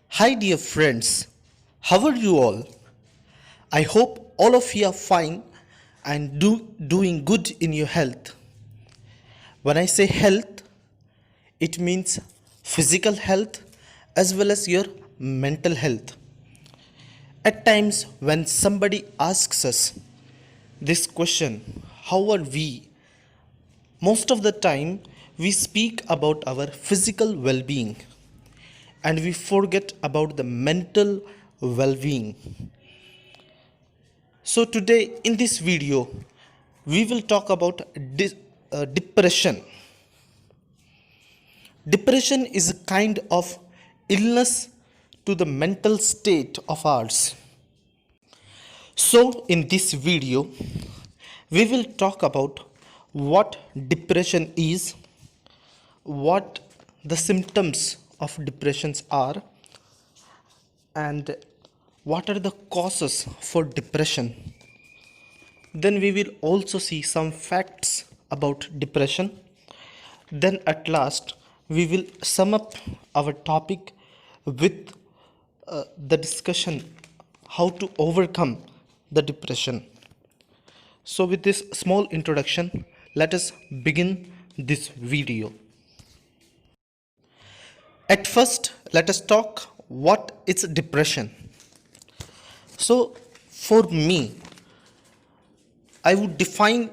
Hi, dear friends. How are you all? I hope all of you are fine and doing good in your health. When I say health, it means physical health as well as your mental health. At times, when somebody asks us this question, how are we? Most of the time, we speak about our physical well being and we forget about the mental well being. So today in this video we will talk about depression. Depression is a kind of illness to the mental state of ours. So in this video we will talk about what depression is, what the symptoms of depressions are, and what are the causes for depression. Then we will also see some facts about depression. Then at last we will sum up our topic with the discussion how to overcome the depression. So with this small introduction, let us begin this video. At first, let us talk what is depression. So for me, I would define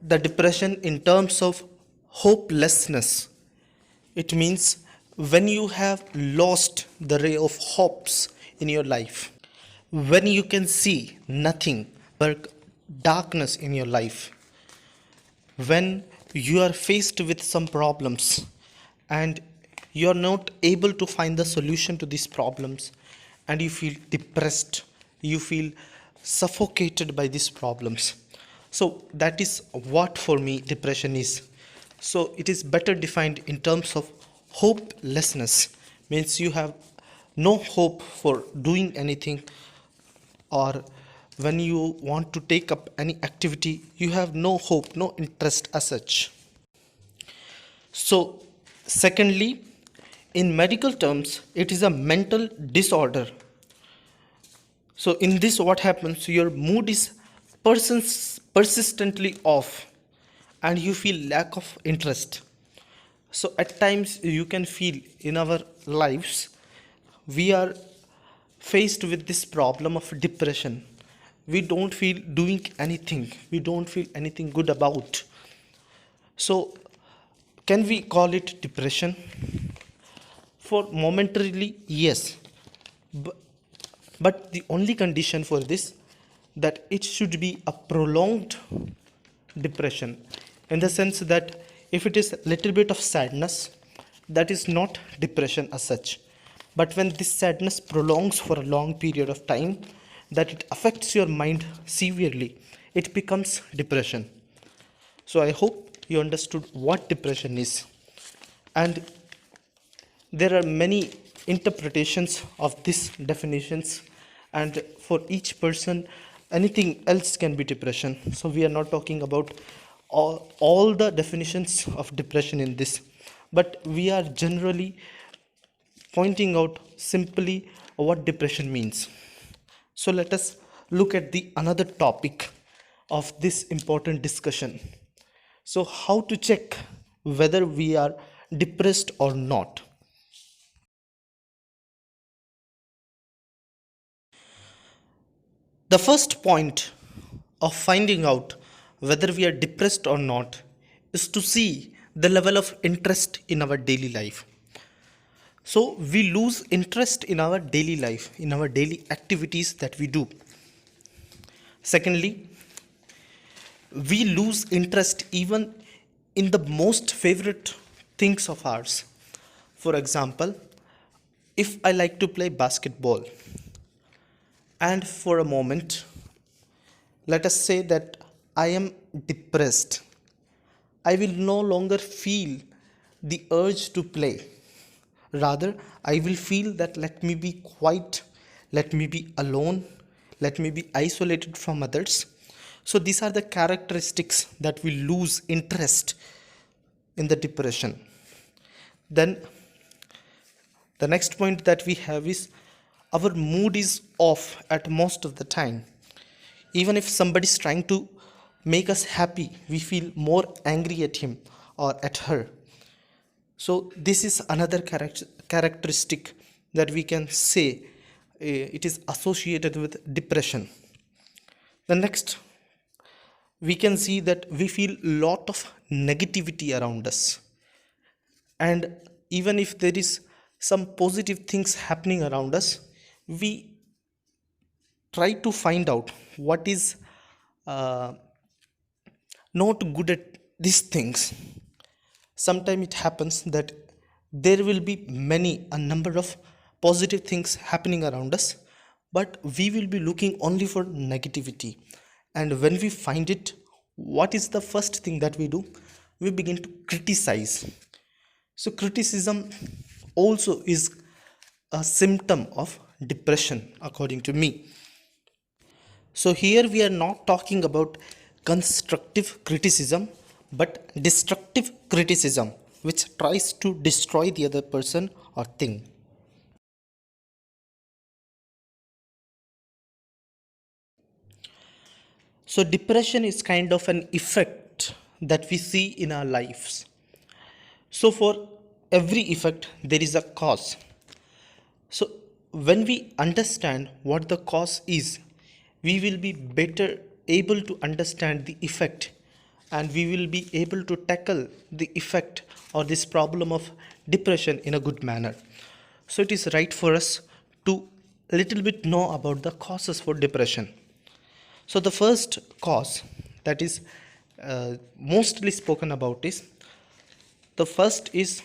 the depression in terms of hopelessness. It means when you have lost the ray of hopes in your life, when you can see nothing but darkness in your life, when you are faced with some problems and you are not able to find the solution to these problems and you feel depressed, you feel suffocated by these problems. So that is what for me depression is. So it is better defined in terms of hopelessness, means you have no hope for doing anything, or when you want to take up any activity you have no hope, no interest as such. So secondly, in medical terms it is a mental disorder. So in this what happens, your mood is persistently off and you feel lack of interest. So at times you can feel in our lives we are faced with this problem of depression. We don't feel doing anything, we don't feel anything good about. So can we call it depression? For momentarily, yes. But the only condition for this, that it should be a prolonged depression, in the sense that if it is a little bit of sadness, that is not depression as such. But when this sadness prolongs for a long period of time, that it affects your mind severely, it becomes depression. So I hope you understood what depression is. And there are many interpretations of these definitions, and for each person anything else can be depression. So we are not talking about all the definitions of depression in this, but we are generally pointing out simply what depression means. So let us look at the another topic of this important discussion. So how to check whether we are depressed or not? The first point of finding out whether we are depressed or not is to see the level of interest in our daily life. So we lose interest in our daily life, in our daily activities that we do. Secondly, we lose interest even in the most favorite things of ours. For example, if I like to play basketball, and for a moment, let us say that I am depressed, I will no longer feel the urge to play. Rather, I will feel that let me be quiet, let me be alone, let me be isolated from others. So, these are the characteristics that we lose interest in the depression. Then, The next point that we have is our mood is off at most of the time. Even if somebody is trying to make us happy, we feel more angry at him or at her. So this is another characteristic that we can say it is associated with depression. The next, we can see that we feel lot of negativity around us, and even if there is some positive things happening around us, we try to find out what is uh, not good at these things. Sometimes it happens that there will be a number of positive things happening around us, but we will be looking only for negativity. And when we find it, what is the first thing that we do? We begin to criticize. So criticism also is a symptom of depression, according to me. So here we are not talking about constructive criticism, but destructive criticism, which tries to destroy the other person or thing. So depression is kind of an effect that we see in our lives. So for every effect, there is a cause. So when we understand what the cause is, we will be better able to understand the effect, and we will be able to tackle the effect or this problem of depression in a good manner. So it is right for us to little bit know about the causes for depression. So the first cause that is mostly spoken about is, the first is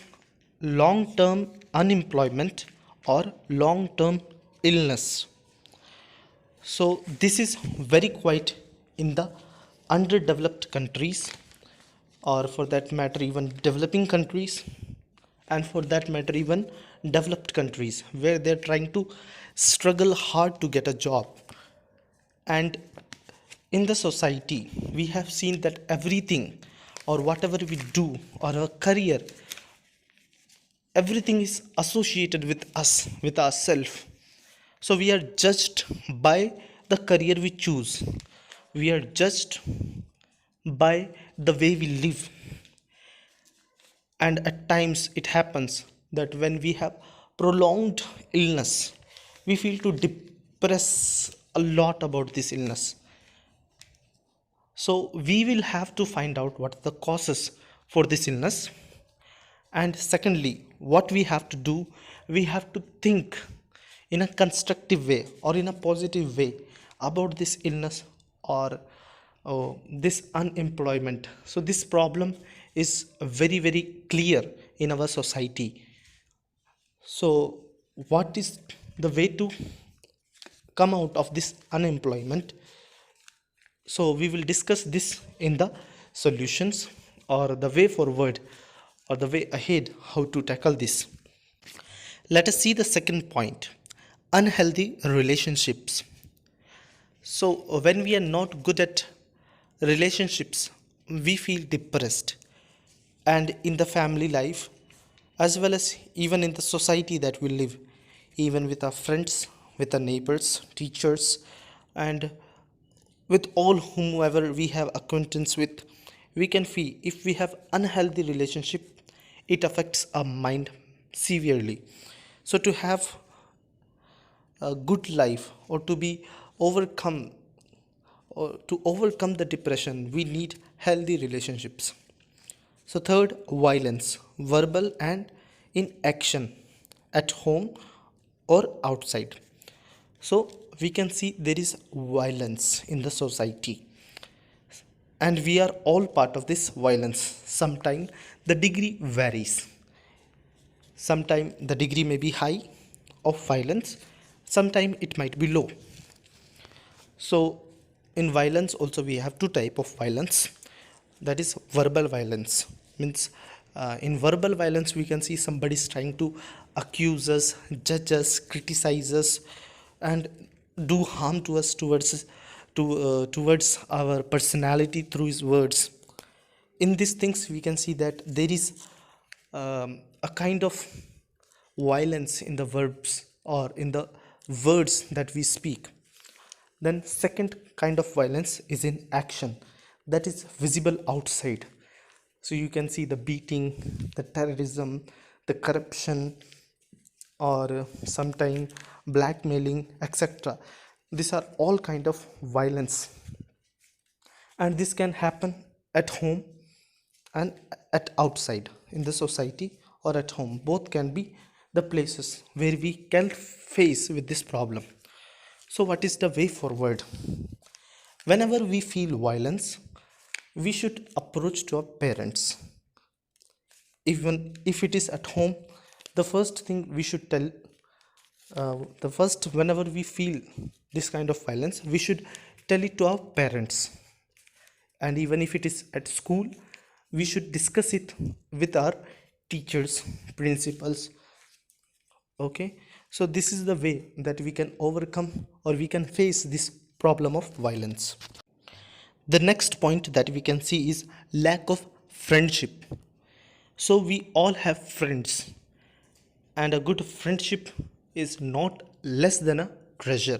long term unemployment or long term illness. So this is very quite in the underdeveloped countries, or for that matter even developing countries, and for that matter even developed countries, where they're trying to struggle hard to get a job. And in the society we have seen that everything or whatever we do or our career, everything is associated with us, with ourselves. So we are judged by the career we choose, we are judged by the way we live. And at times it happens that when we have prolonged illness, we feel to depress a lot about this illness. So we will have to find out what the causes for this illness. And secondly, what we have to do, we have to think in a constructive way or in a positive way about this illness or this unemployment. So this problem is very, very clear in our society. So what is the way to come out of this unemployment? So we will discuss this in the solutions or the way forward or the way ahead, how to tackle this. Let us see the second point, unhealthy relationships. So when we are not good at relationships, we feel depressed, and in the family life as well as even in the society that we live, even with our friends, with our neighbors, teachers, and with all whomever we have acquaintance with, we can feel if we have unhealthy relationship, it affects our mind severely. So to have a good life or to be overcome or to overcome the depression, we need healthy relationships. So third, violence, verbal and in action, at home or outside. So we can see there is violence in the society, and we are all part of this violence. Sometimes the degree varies. Sometimes the degree may be high of violence, sometimes it might be low. So in violence also we have two type of violence. That is verbal violence. Means in verbal violence we can see somebody is trying to accuse us, judge us, criticize us, and do harm to us towards our personality through his words. In these things we can see that there is a kind of violence in the verbs or in the words that we speak. Then second kind of violence is in action, that is visible outside. So you can see the beating, the terrorism, the corruption, or sometime blackmailing, etc. These are all kind of violence, and this can happen at home and at outside in the society, or at home. Both can be the places where we can face with this problem. So what is the way forward? Whenever we feel violence, we should approach to our parents. Even if it is at home, the first thing we should tell, the first, whenever we feel this kind of violence, we should tell it to our parents. And even if it is at school, we should discuss it with our teachers, principals. Okay, so this is the way that we can overcome or we can face this problem of violence. The next point that we can see is lack of friendship. So we all have friends, and a good friendship is not less than a treasure.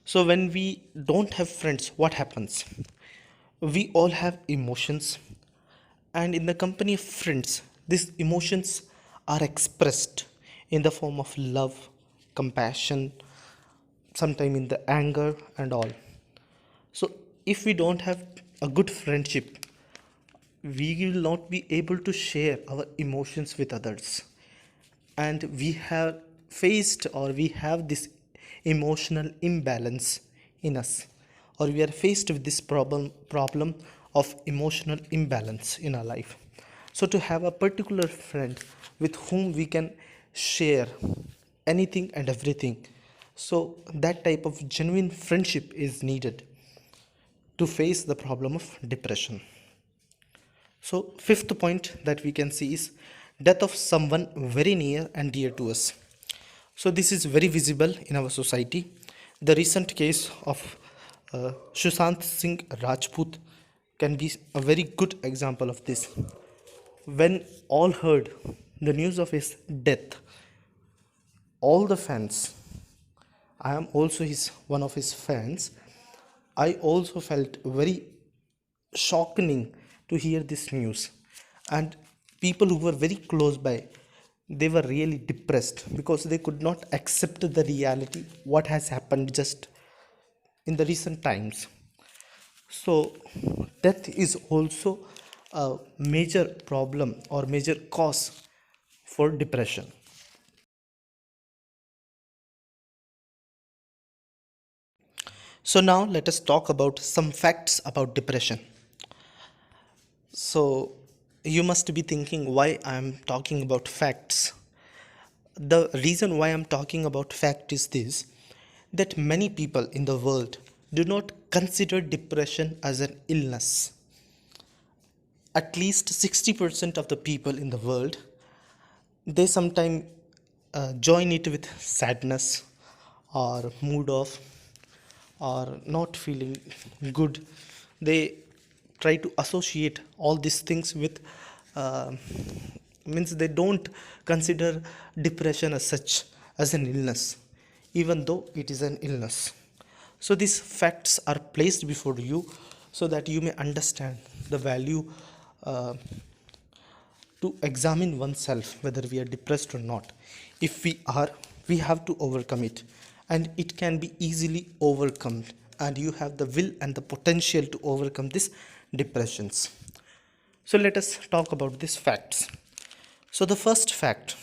So when we don't have friends, what happens? We all have emotions, and in the company of friends, these emotions are expressed in the form of love, compassion, sometimes in the anger and all. So if we don't have a good friendship, we will not be able to share our emotions with others, and we have faced, or we have this emotional imbalance in us, or we are faced with this problem of emotional imbalance in our life. So to have a particular friend with whom we can share anything and everything, so that type of genuine friendship is needed to face the problem of depression. So, fifth point that we can see is death of someone very near and dear to us. So, this is very visible in our society. The recent case of Sushant Singh Rajput can be a very good example of this. When all heard the news of his death, all the fans, I am also one of his fans, I also felt very shocking to hear this news, and people who were very close by, they were really depressed because they could not accept the reality what has happened just in the recent times. So death is also a major problem or major cause for depression. So now let us talk about some facts about depression. So you must be thinking why I am talking about facts. The reason why I'm talking about fact is this, that many people in the world do not consider depression as an illness. At least 60% of the people in the world, they sometimes join it with sadness or mood off or not feeling good. They try to associate all these things with uh, means they don't consider depression as such as an illness, even though it is an illness. So these facts are placed before you so that you may understand the value uh, to examine oneself whether we are depressed or not. If we are, we have to overcome it, and it can be easily overcome, and you have the will and the potential to overcome these depressions. So let us talk about these facts. So the first fact,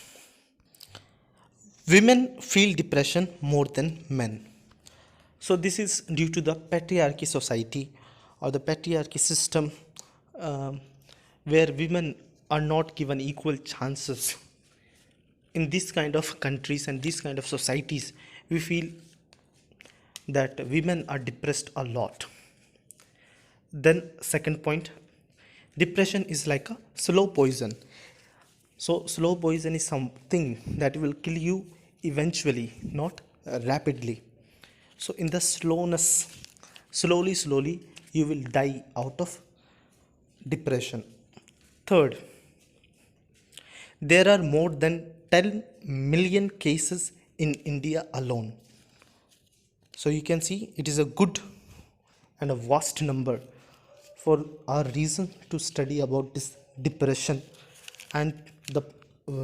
women feel depression more than men. So this is due to the patriarchy society or the patriarchy system, um, where women are not given equal chances. In this kind of countries and these kind of societies, we feel that women are depressed a lot. Then second point, depression is like a slow poison. So slow poison is something that will kill you eventually, not rapidly. So in the slowness, slowly, you will die out of depression. Third, There are more than 10 million cases in India alone. So you can see it is a good and a vast number for our reason to study about this depression and the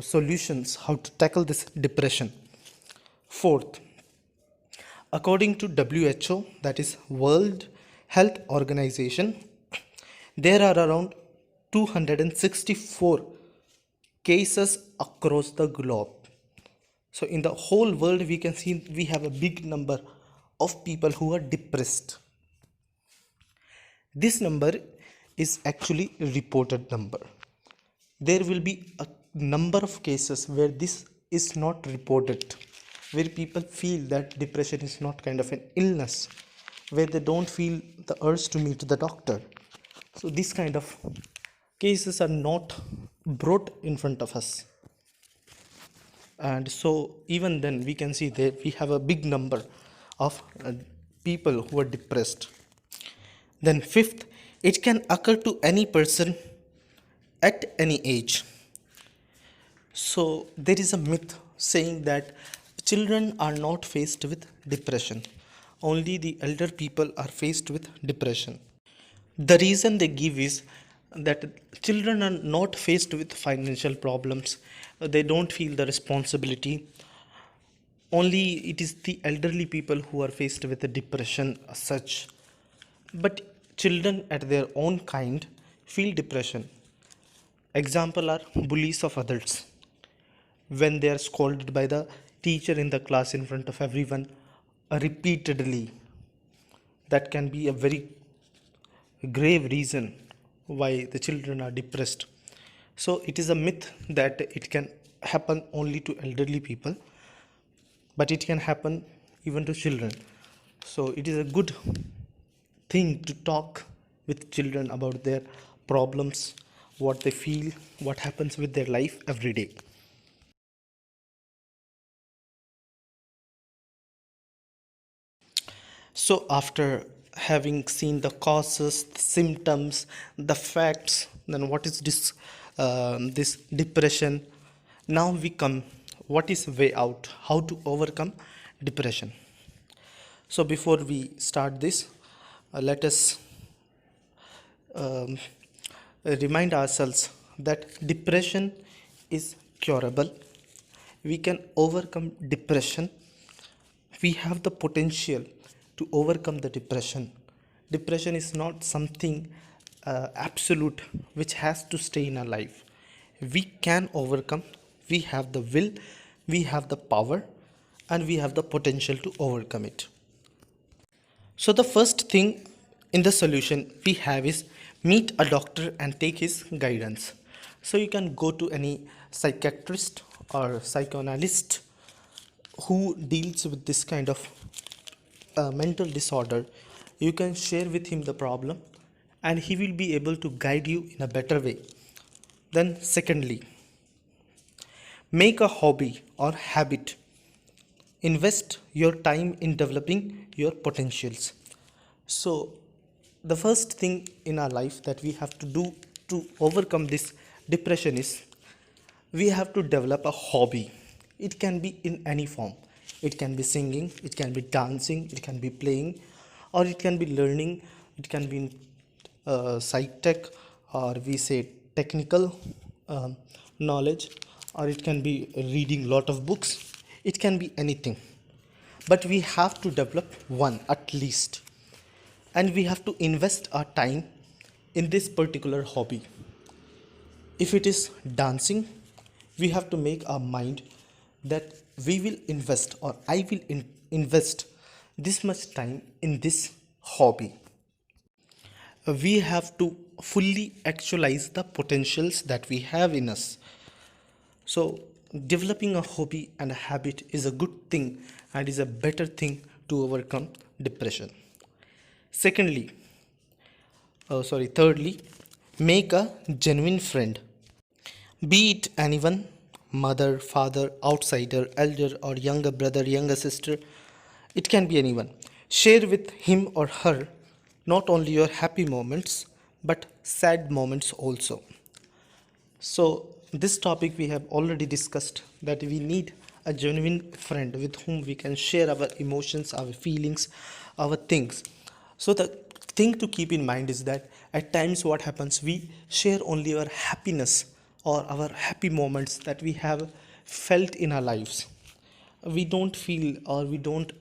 solutions how to tackle this depression. Fourth, according to WHO, that is World Health Organization, there are around 264 cases across the globe. So in the whole world we can see we have a big number of people who are depressed. This number is actually a reported number. There will be a number of cases where this is not reported, where people feel that depression is not kind of an illness, where they don't feel the urge to meet the doctor. So these kind of cases are not brought in front of us. And so even then we can see that we have a big number of people who are depressed. Then fifth, it can occur to any person at any age. So there is a myth saying that children are not faced with depression. Only the elder people are faced with depression. The reason they give is that children are not faced with financial problems. They don't feel the responsibility. Only it is the elderly people who are faced with the depression as such. But children at their own kind feel depression. Example are bullies of adults. When they are scolded by the teacher in the class in front of everyone repeatedly, that can be a very grave reason why the children are depressed. So it is a myth that it can happen only to elderly people, but it can happen even to children. So it is a good thing to talk with children about their problems, what they feel, what happens with their life every day. So after having seen the causes, the symptoms, the facts, then what is this depression? Now we come, what is way out? How to overcome depression? So before we start this, let us um, remind ourselves that depression is curable. We can overcome depression. We have the potential to overcome the depression. Depression is not something absolute which has to stay in our life. We can overcome. We have the will, we have the power, and we have the potential to overcome it. So the first thing in the solution we have is meet a doctor and take his guidance. So you can go to any psychiatrist or psychoanalyst who deals with this kind of mental disorder. You can share with him the problem and he will be able to guide you in a better way. Then secondly, make a hobby or habit. Invest your time in developing your potentials. So the first thing in our life that we have to do to overcome this depression is we have to develop a hobby. It can be in any form. It can be singing, it can be dancing, it can be playing, or it can be learning, it can be psych tech, or we say technical knowledge, or it can be reading lot of books. It can be anything. But we have to develop one at least. And we have to invest our time in this particular hobby. If it is dancing, we have to make our mind that we will invest or I will invest this much time in this hobby. We have to fully actualize the potentials that we have in us. So developing a hobby and a habit is a good thing and is a better thing to overcome depression. Thirdly, make a genuine friend. Be it anyone, mother, father, outsider, elder, or younger brother, younger sister, it can be anyone. Share with him or her not only your happy moments but sad moments also. So this topic we have already discussed that we need a genuine friend with whom we can share our emotions, our feelings, our things. So, the thing to keep in mind is that at times what happens, we share only our happiness or our happy moments that we have felt in our lives. We don't feel or we don't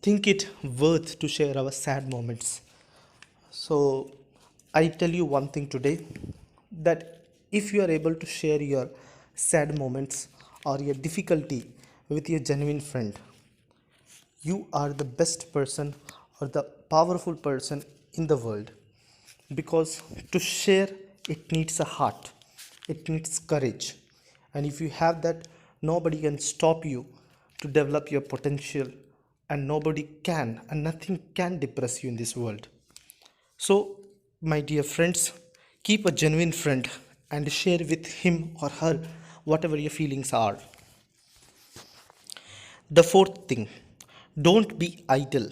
think it worth to share our sad moments. So, I tell you one thing today that if you are able to share your sad moments or your difficulty with your genuine friend, you are the best person or the powerful person in the world, because to share it needs a heart, it needs courage, and if you have that, nobody can stop you to develop your potential, and nobody can and nothing can depress you in this world. So, my dear friends, keep a genuine friend and share with him or her whatever your feelings are. The fourth thing, don't be idle.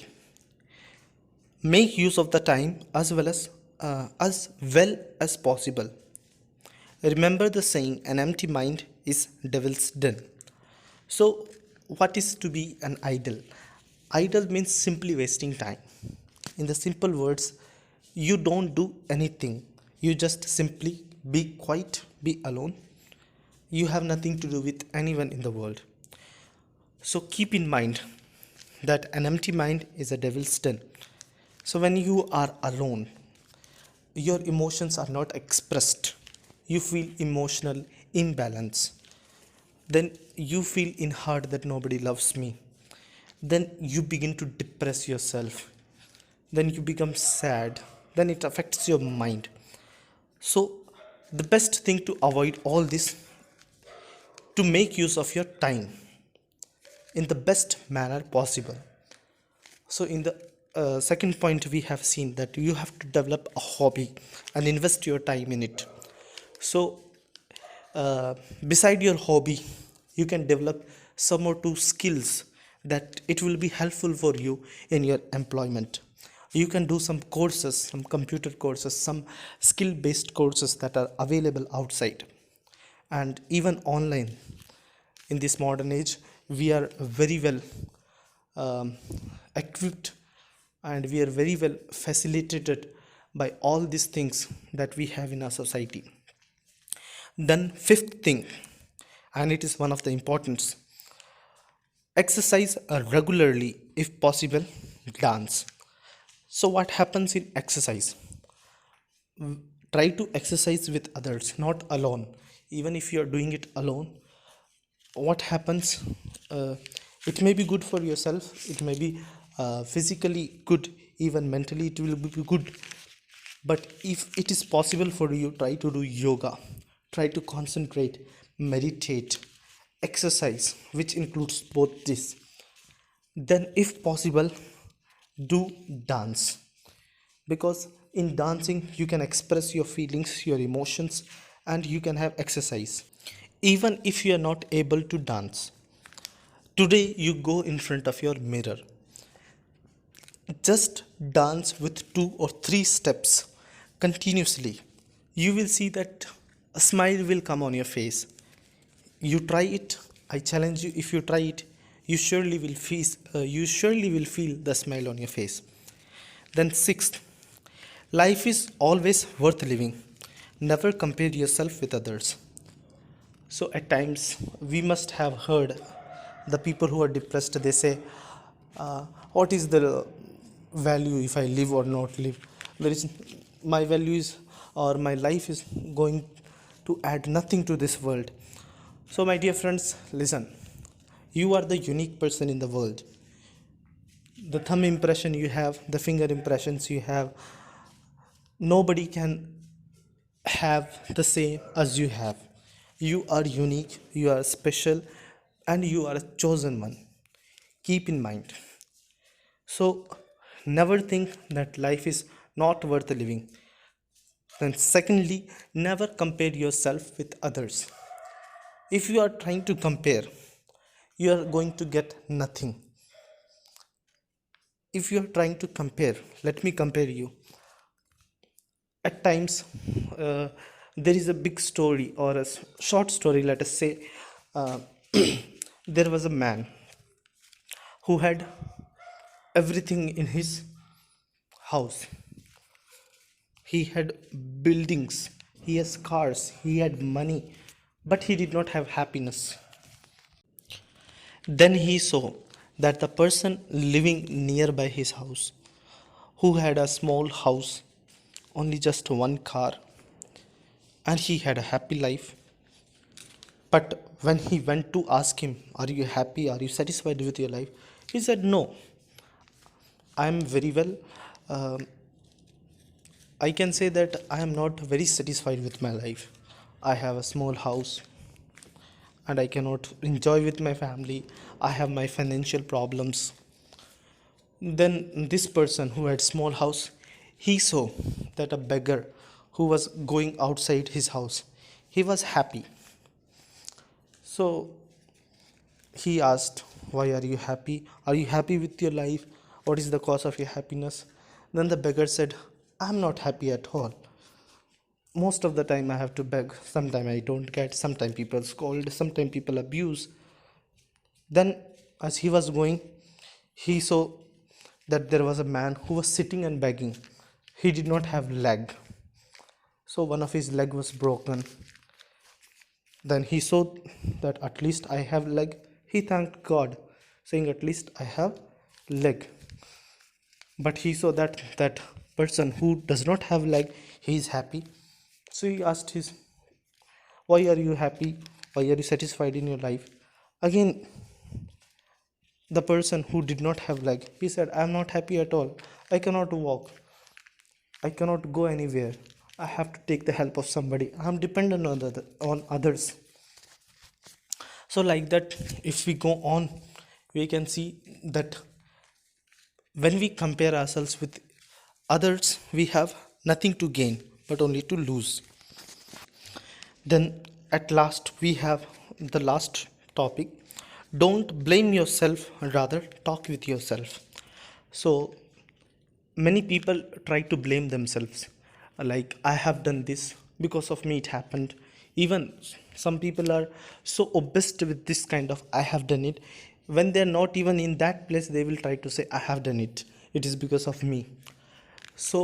Make use of the time as well as possible. Remember the saying, an empty mind is devil's den. So, what is to be an idle? Idle means simply wasting time. In the simple words, you don't do anything. You just simply be quiet, be alone. You have nothing to do with anyone in the world. So keep in mind that an empty mind is a devil's den. So when you are alone, your emotions are not expressed. You feel emotional imbalance. Then you feel in heart that nobody loves me. Then you begin to depress yourself. Then you become sad. Then it affects your mind. So the best thing to avoid all this, to make use of your time in the best manner possible. So in the second point, we have seen that you have to develop a hobby and invest your time in it. So beside your hobby, you can develop some or two skills that it will be helpful for you in your employment. You can do some courses, some computer courses, some skill based courses that are available outside and even online. In this modern age, we are very well um, equipped, and we are very well facilitated by all these things that we have in our society. Then fifth thing, and it is one of the importance, exercise regularly, if possible dance. So what happens in exercise? Try to exercise with others, not alone. Even if you are doing it alone, what happens, uh, it may be good for yourself, it may be physically good, even mentally it will be good. But if it is possible for you, try to do yoga, try to concentrate, meditate, exercise, which includes both this. Then if possible, do dance, because in dancing you can express your feelings, your emotions, and you can have exercise. Even if you are not able to dance, today you go in front of your mirror, just dance with 2 or 3 steps continuously. You will see that a smile will come on your face. You try it. I challenge you. If you try it, you surely will feel the smile on your face. Then sixth, life is always worth living. Never compare yourself with others. So at times we must have heard the people who are depressed. They say, "What is the value if I live or not live? There is my value is or my life is going to add nothing to this world." So my dear friends, listen. You are the unique person in the world. The thumb impression you have, the finger impressions you have, nobody can have the same as you have. You are unique, you are special, and you are a chosen one. Keep in mind. So, never think that life is not worth living. Then, secondly, never compare yourself with others. If you are trying to compare, you are going to get nothing. If you are trying to compare, let me compare you. At times, uh, There is a big story or a short story, let us say. uh, there was a man who had everything in his house. He had buildings, he has cars, he had money, but he did not have happiness. Then he saw that the person living nearby his house, who had a small house, only just one car, and he had a happy life. But when he went to ask him, "Are you happy? Are you satisfied with your life?" He said, "No, I am very well. Um, I can say that I am not very satisfied with my life. I have a small house and I cannot enjoy with my family. I have my financial problems." Then this person who had small house, he saw that a beggar who was going outside his house, he was happy. So he asked, "Why are you happy? Are you happy with your life? What is the cause of your happiness?" Then the beggar said, "I'm not happy at all. Most of the time I have to beg. Sometimes I don't get, sometimes people scold, sometimes people abuse." Then, as he was going, he saw that there was a man who was sitting and begging. He did not have leg, so one of his leg was broken. Then he saw that at least I have leg. He thanked God, saying, "At least I have leg." But he saw that that person who does not have leg, he is happy. So he asked his, "Why are you happy? Why are you satisfied in your life?" Again, the person who did not have leg, he said, "I am not happy at all. I cannot walk. I cannot go anywhere. I have to take the help of somebody. I am dependent on others." So like that, if we go on, we can see that when we compare ourselves with others, we have nothing to gain but only to lose. Then at last we have the last topic. Don't blame yourself, rather talk with yourself. So many people try to blame themselves, like, "I have done this, because of me it happened." Even some people are so obsessed with this kind of "I have done it." When they're not even in that place, they will try to say, "I have done it, it is because of me." So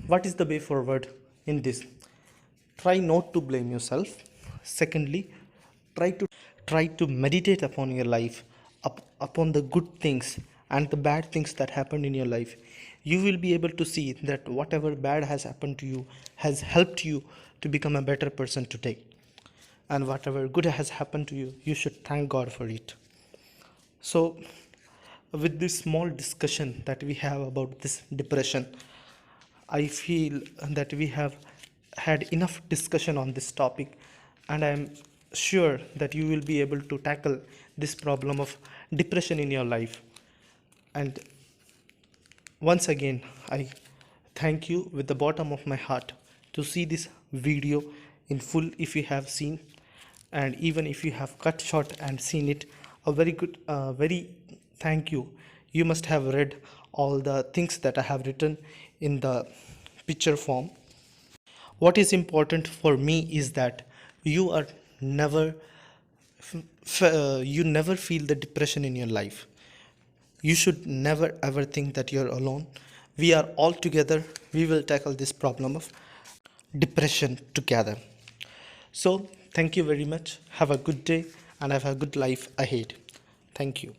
what is the way forward in this? Try not to blame yourself. Secondly, try to meditate upon your life, upon the good things and the bad things that happened in your life. You will be able to see that whatever bad has happened to you has helped you to become a better person today, and whatever good has happened to you, you should thank God for it. So with this small discussion that we have about this depression, I feel that we have had enough discussion on this topic, and I am sure that you will be able to tackle this problem of depression in your life. And once again, I thank you with the bottom of my heart to see this video in full if you have seen, and even if you have cut short and seen it, a very good, very thank you. You must have read all the things that I have written in the picture form. What is important for me is that you are never you never feel the depression in your life. You should never ever think that you're alone. We are all together. We will tackle this problem of depression together. So thank you very much. Have a good day and have a good life ahead. Thank you.